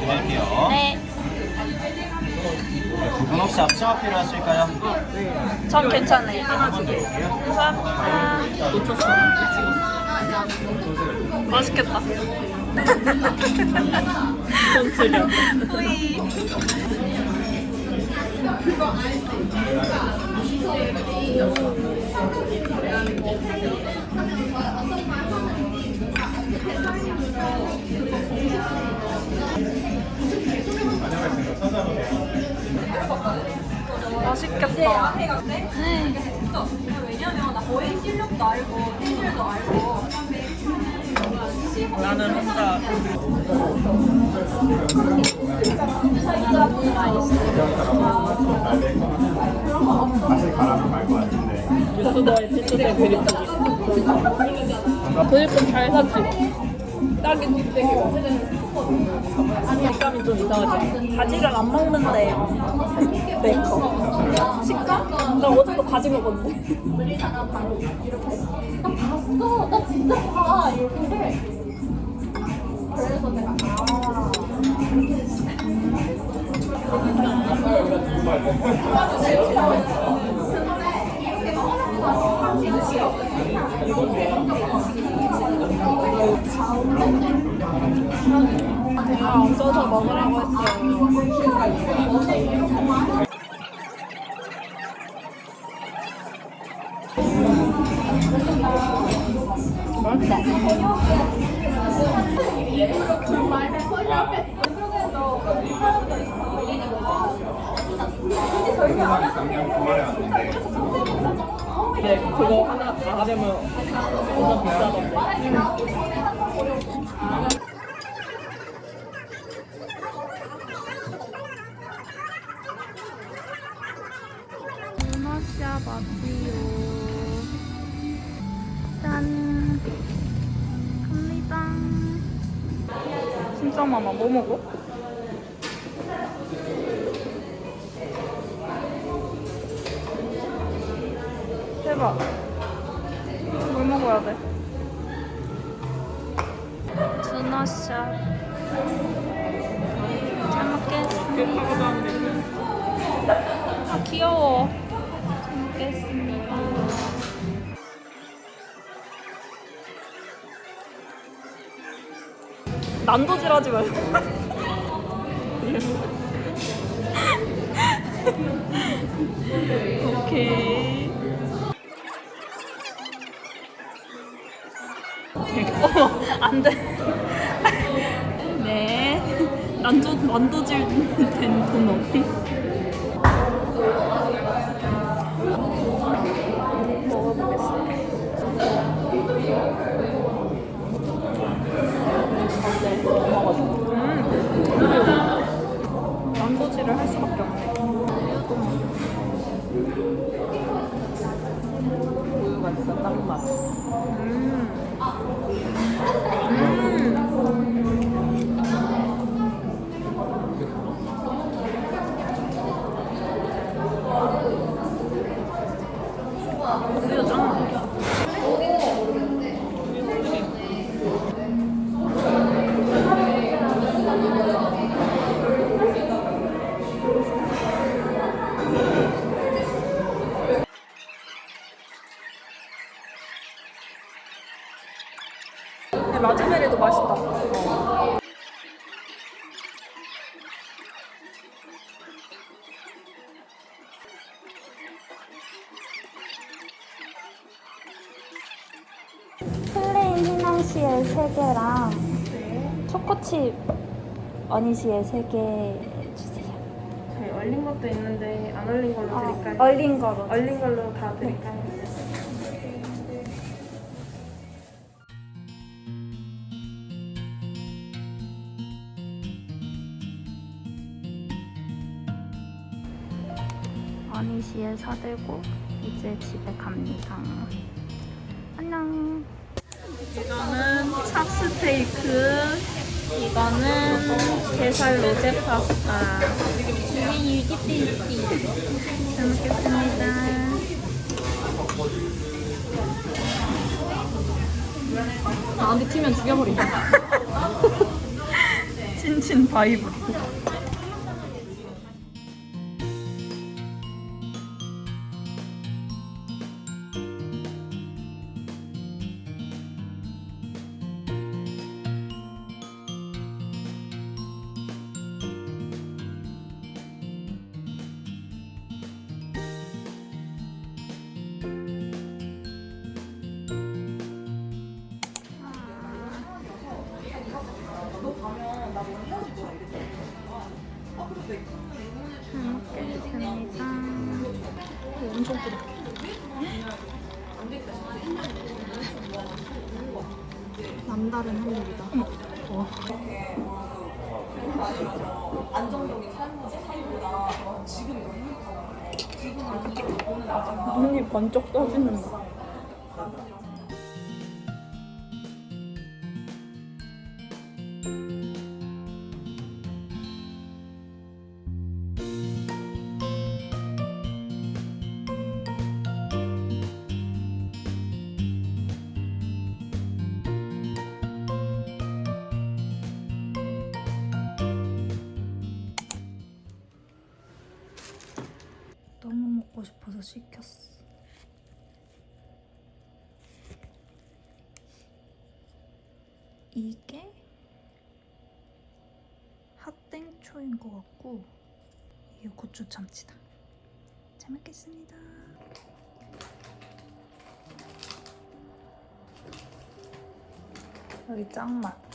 드릴게요. 네. 두 분 혹시 앞치마 필요하실까요? 전 괜찮아요. 하나 드릴게요. 감사합니다. 놓쳤어. 맛있겠다. 손트려. 후이. 맛있겠다. 왜냐면 나 거의 실력도 알고 텐실도 알고 나는 혼자. 맛을 가라면 말것 같은데. 유튜버의 찌찌대 그립지. 그립좀 잘 샀지. 딱이 뒷대기가. 식감이 좀 이상하지. 가지를 안 먹는데. 메이커. 식감? 나 어제도 가지 먹었는데. 봤어. 나 진짜 봐. 이렇게. 그래서 내가 아, 얹어서 먹으라고 했어요. 근데 그거 하나 다 하려면 엄청 비싸던데. 문어샤 맛이요. 짠. 갑니다. 진짜 많아. 뭐 먹어? 대박. 뭘 먹어야 돼? 문어샤. 잘 먹겠습니다. 아, 귀여워. 잘 먹겠습니다. 난도질 하지 말고. 오케이. 어머, 안 돼. 네. 난도질 된 돈 어디? 난도질을 할 수밖에 없네. 우유가 진짜 딱 맛. 우유 짱. 라즈베리도 맛있다. 플레인 휘낭시에 3개랑 초코칩 어니시에 3개 주세요. 저희 얼린 것도 있는데 안 얼린 걸로 드릴까요? 얼린 거로. 얼린 걸로 다 드릴까요? 어니시에 사들고 이제 집에 갑니다. 안녕. 이거는 찹스테이크, 이거는 게살 로제 파스타. 이게 유기띠. 잘 먹겠습니다. 나한테 튀면 죽여버린다. 찐친 바이브. 먹겠습니다. 엄청 크다. 남다른 한입이다. 눈이 번쩍 떠지는 거. 너무 먹고 싶어서 시켰어. 이게 핫땡초인 것 같고 이게 고추 참치다. 잘 먹겠습니다. 여기 짱맛.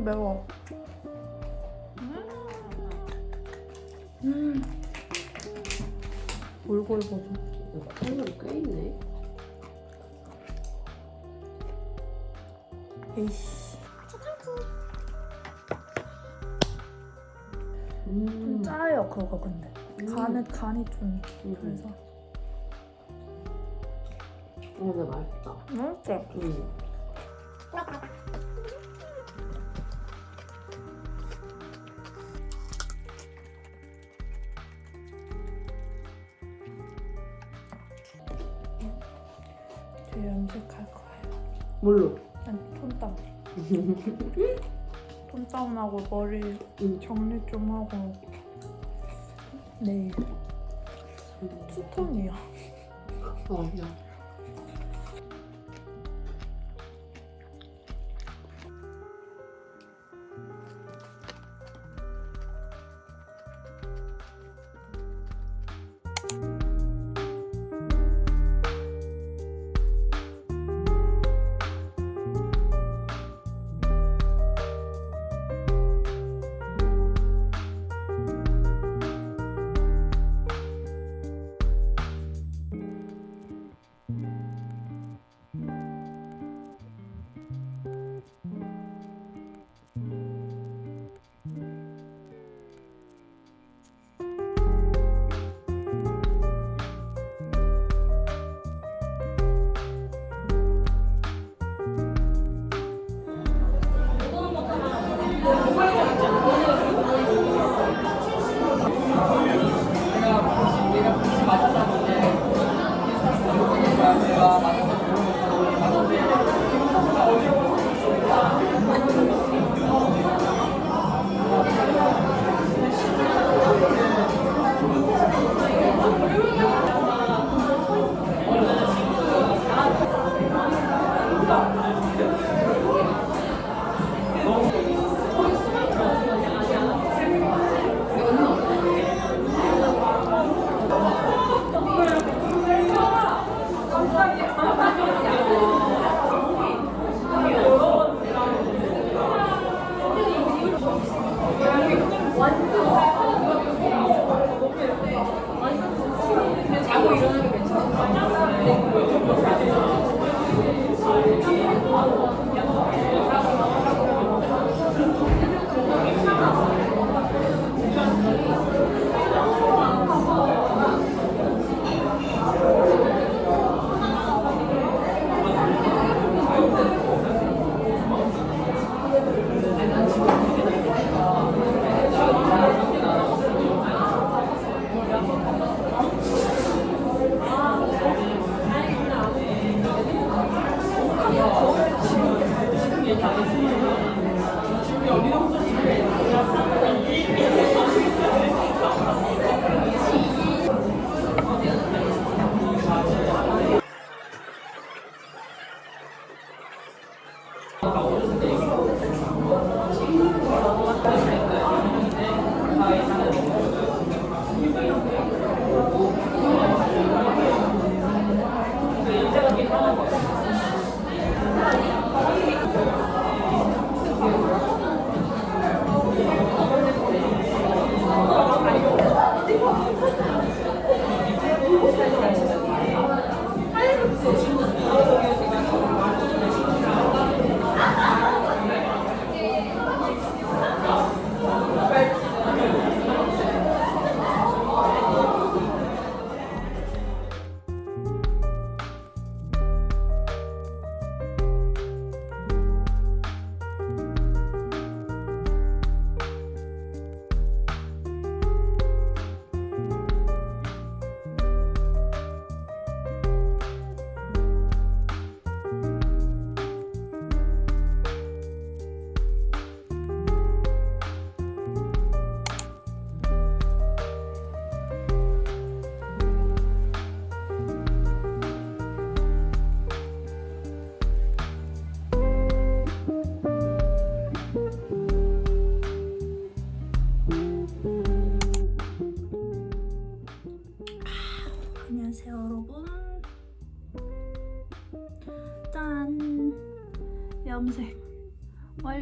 매워. 골골 버섯. 콩물이 꽤 있네. 에이씨. 좀 짜요 그거 근데. 간이 좀 그래서. 근데 맛있다. 맛있어. 저 염색할 거예요. 뭘로? 아니 톤다운. 톤다운하고 머리 정리 좀 하고 내일 투톤이야. 야.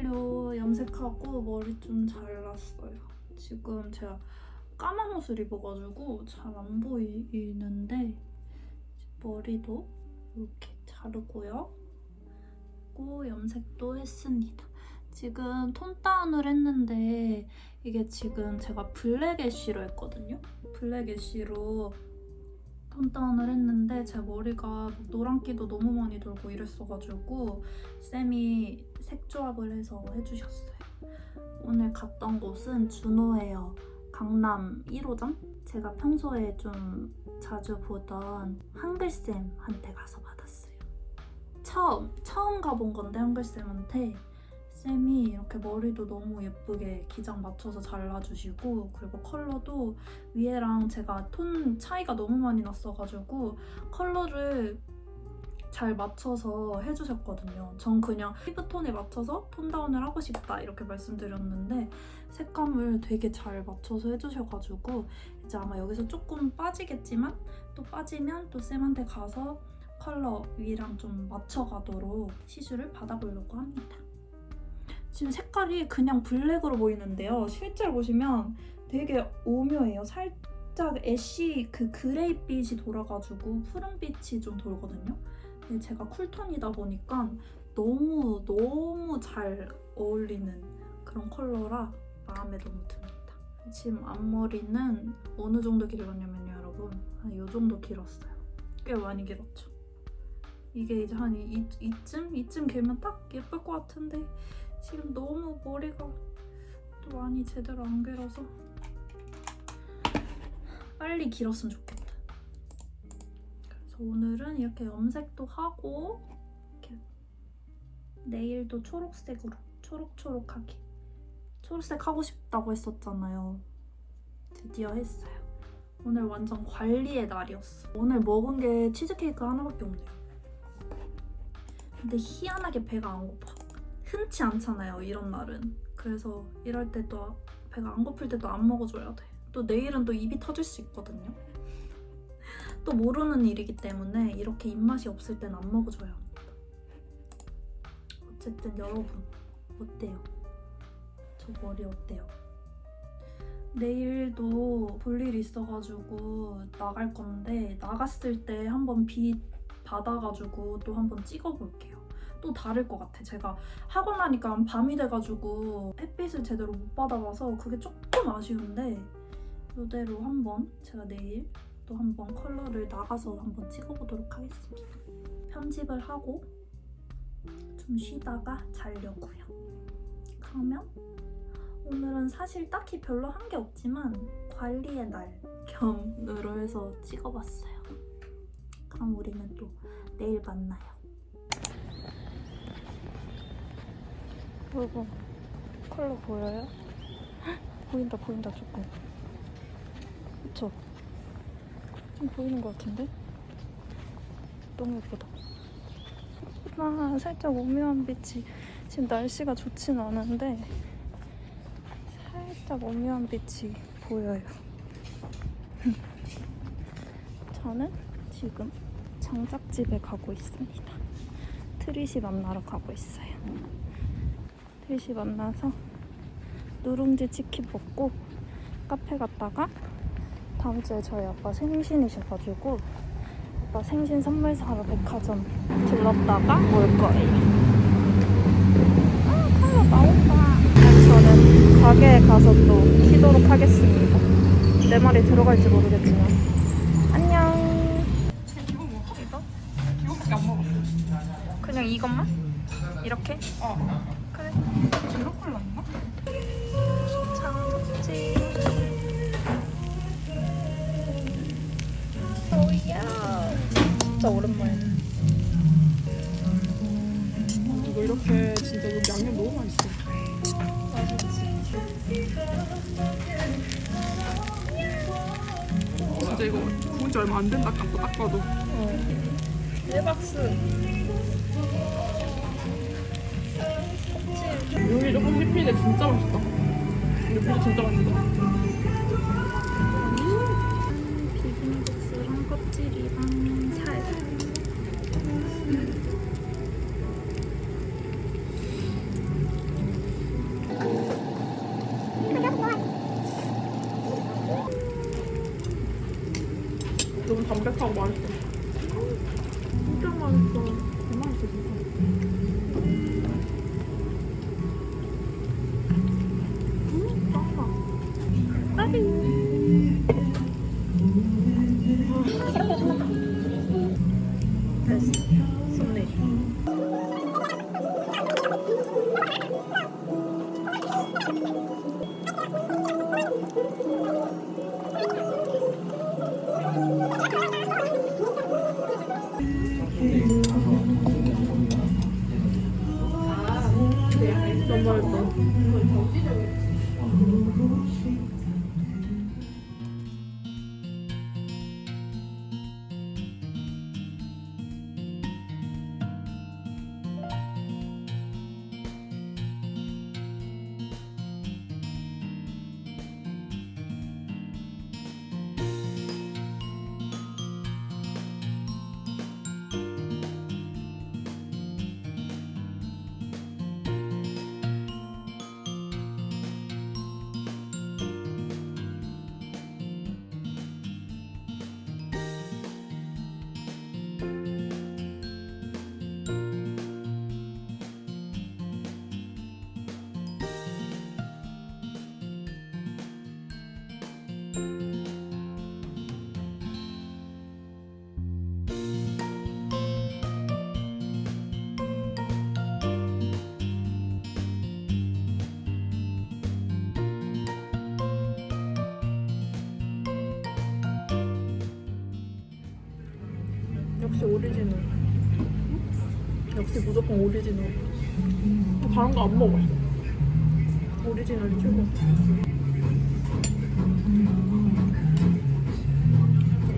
완료. 염색하고 머리 좀 잘랐어요. 지금 제가 까만 옷을 입어가지고 잘 안 보이는데 머리도 이렇게 자르고요. 그리고 염색도 했습니다. 지금 톤 다운을 했는데 이게 지금 제가 블랙 애쉬로 했거든요. 블랙 애쉬로 톤 다운을 했는데 제 머리가 노란기도 너무 많이 돌고 이랬어가지고 쌤이 색조합을 해서 해주셨어요. 오늘 갔던 곳은 준호헤어 강남 1호점? 제가 평소에 좀 자주 보던 한글쌤한테 가서 받았어요. 처음 가본 건데 한글쌤한테 쌤이 이렇게 머리도 너무 예쁘게 기장 맞춰서 잘라주시고 그리고 컬러도 위에랑 제가 톤 차이가 너무 많이 났어가지고 컬러를 잘 맞춰서 해주셨거든요. 전 그냥 피부톤에 맞춰서 톤 다운을 하고 싶다 이렇게 말씀드렸는데 색감을 되게 잘 맞춰서 해주셔가지고 이제 아마 여기서 조금 빠지겠지만 또 빠지면 또 쌤한테 가서 컬러 위랑 좀 맞춰가도록 시술을 받아보려고 합니다. 지금 색깔이 그냥 블랙으로 보이는데요. 실제로 보시면 되게 오묘해요. 살짝 애쉬 그 그레이빛이 돌아가지고 푸른빛이 좀 돌거든요. 근데 제가 쿨톤이다 보니까 너무 잘 어울리는 그런 컬러라 마음에 너무 듭니다. 지금 앞머리는 어느 정도 길었냐면요, 여러분. 한 이 정도 길었어요. 꽤 많이 길었죠. 이게 이제 한 이쯤 길면 딱 예쁠 것 같은데 지금 너무 머리가 또 많이 제대로 안 길어서 빨리 길었으면 좋겠다. 그래서 오늘은 이렇게 염색도 하고 이렇게 네일도 초록색으로 초록초록하게 초록색 하고 싶다고 했었잖아요. 드디어 했어요. 오늘 완전 관리의 날이었어. 오늘 먹은 게 치즈케이크 하나밖에 없네요. 근데 희한하게 배가 안 고파. 흔치 않잖아요, 이런 날은. 그래서 이럴 때 또 배가 안 고플 때 또 안 먹어줘야 돼. 또 내일은 또 입이 터질 수 있거든요. 또 모르는 일이기 때문에 이렇게 입맛이 없을 땐 안 먹어줘야 합니다. 어쨌든 여러분, 어때요? 저 머리 어때요? 내일도 볼 일이 있어가지고 나갈 건데 나갔을 때 한번 빛 받아가지고 또 한번 찍어볼게요. 또 다를 것 같아. 제가 하고 나니까 밤이 돼가지고 햇빛을 제대로 못 받아봐서 그게 조금 아쉬운데 이대로 한번 제가 내일 또 한번 컬러를 나가서 한번 찍어보도록 하겠습니다. 편집을 하고 좀 쉬다가 자려고요. 그러면 오늘은 사실 딱히 별로 한 게 없지만 관리의 날 겸으로 해서 찍어봤어요. 그럼 우리는 또 내일 만나요. 여러분, 컬러 보여요? 보인다 조금. 그쵸? 좀 보이는 것 같은데? 너무 예쁘다. 살짝 오묘한 빛이 지금 날씨가 좋진 않은데 살짝 오묘한 빛이 보여요. 저는 지금 장작집에 가고 있습니다. 트리시 만나러 가고 있어요. 트리시 만나서 누룽지 치킨 먹고 카페 갔다가 다음 주에 저희 아빠 생신이셔가지고 아빠 생신 선물 사러 백화점 들렀다가 올 거예요. 아, 컬러 나온다. 저는 가게에 가서 또 키도록 하겠습니다. 내 말이 들어갈지 모르겠지만 안녕. 이거? 이거밖에 안 먹었어. 그냥 이것만? 이렇게? 그래. 제로 콜라 있나? 장작지. 오야. 진짜 오랜만에. 이거 이렇게 진짜 여기 양념 너무 맛있어. 진짜 이거 구운 지 얼마 안 된다 딱 봐도. 대박스. 요리 조금 씹히는데 진짜 맛있다. 이거 진짜 맛있다. 비빔국수랑 껍질이랑 살. 담백하고 맛있어. 진짜 맛있어. 맛있어 진짜. 됐어. 손님. 너무 맛있어. 역시 오리지널. 역시 무조건 오리지널. 다른 거 안 먹어. 오리지널이 최고.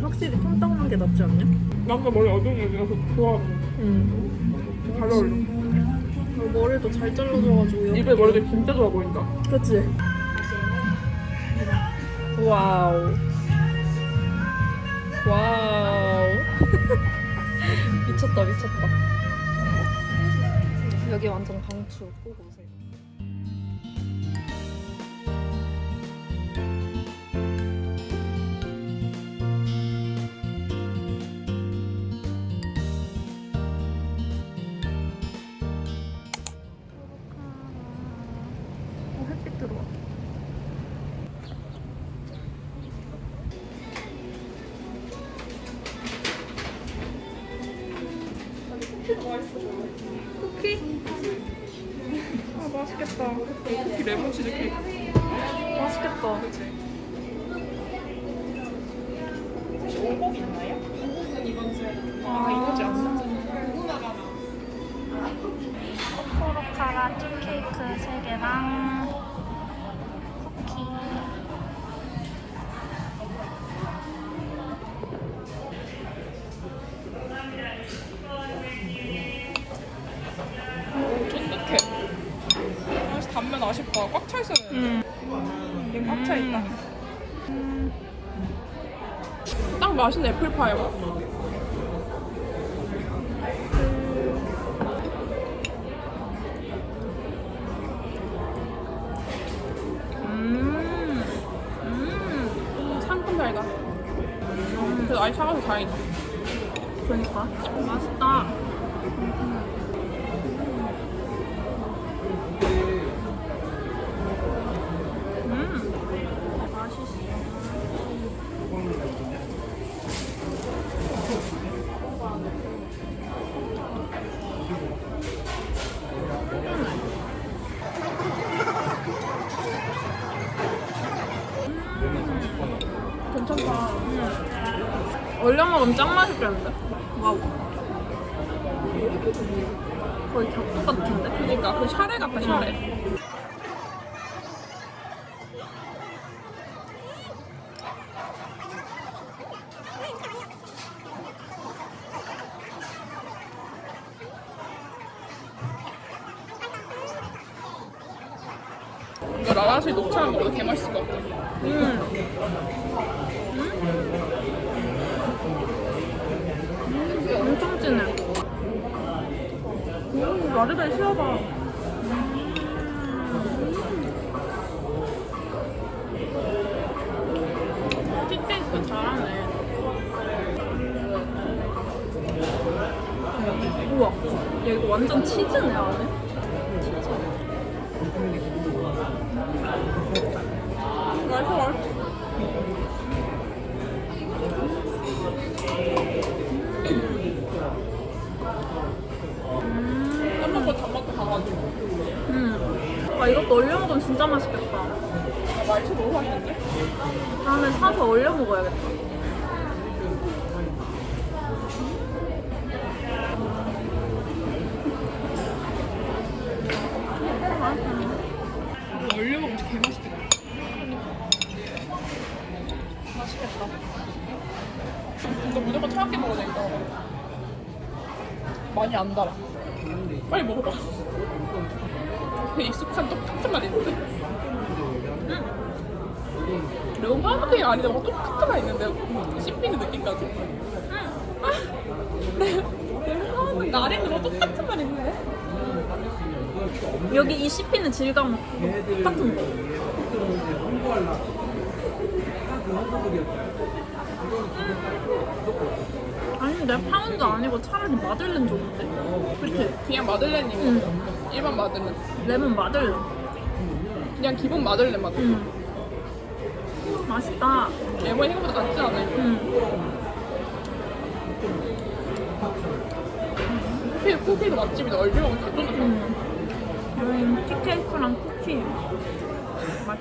확실히 손 닦는 게 낫지 않냐? 남자 머리 어두운 애라서 좋아하는 응. 잘 어울려. 머리도 잘 잘라줘가지고. 입에 머리가 진짜 좋아 보인다. 그치? 와우. 와우. 미쳤다, 미쳤다. 여기 완전 강추. 꼭 오세요. 햇빛 들어와. 쿠키? 아 맛있겠다. 쿠키 레몬 치즈 케이크. 맛있겠다. 그치? 혹시 오복 있나요? 아 이거지 않나? 코코로카라 찜케이크 3개랑 쿠키. 오 쫀득해. 사실 단면 아쉽다. 꽉 차 있어야 돼. 이게 꽉 차 있다. 딱 맛있는 애플파이 맛. 상큼 달다. 그래도 아예 차가워서 다행이다. 그러니까 맛있다. 괜찮다. 얼려 먹으면 짱 맛있겠는데? 와우. 거의 닭도 같은데? 그러니까 그 샤레 같다 샤레. 이거 라라실 녹차랑 먹어도 개맛있을 것 같아. 엄청 진해. 라르벨 시어봐. 티테이크 잘하네. 야 이거 완전 치즈네 안에. 맛있어. 짠맛과 단맛도 강하고. 아 이것도 얼려 먹으면 진짜 맛있겠다. 아, 말차 너무 맛있는데? 다음에 사서 얼려 먹어야겠다. 이거 얼려 먹으면 진짜 개맛있겠다. 맛있겠다. 이거 무조건 차갑게 먹어야 되니까. 많이 안 달아. 빨리 먹어봐. 그 익숙한 똑같은 맛 있는데? 이건 파운드케이크 아닌데 뭔가 똑같은 맛 있는데? 씹히는 느낌까지. 내 나래는 뭐 똑같은 맛 있는데? 여기 이 씹히는 질감 똑같은 거. 아닌데 파운드 아니고 차라리 마들렌 좋은데? 그치? 그냥 마들렌인 거. 일반 마들렌. 레몬 마들렌. 그냥 기본 마들렌 마들렌. 맛있다. 레몬이 생각보다 낫지 않아요? 쿠키도 맛집이다. 얼려 먹으면 다 쫀득해. 티케이크랑 쿠키. 맛.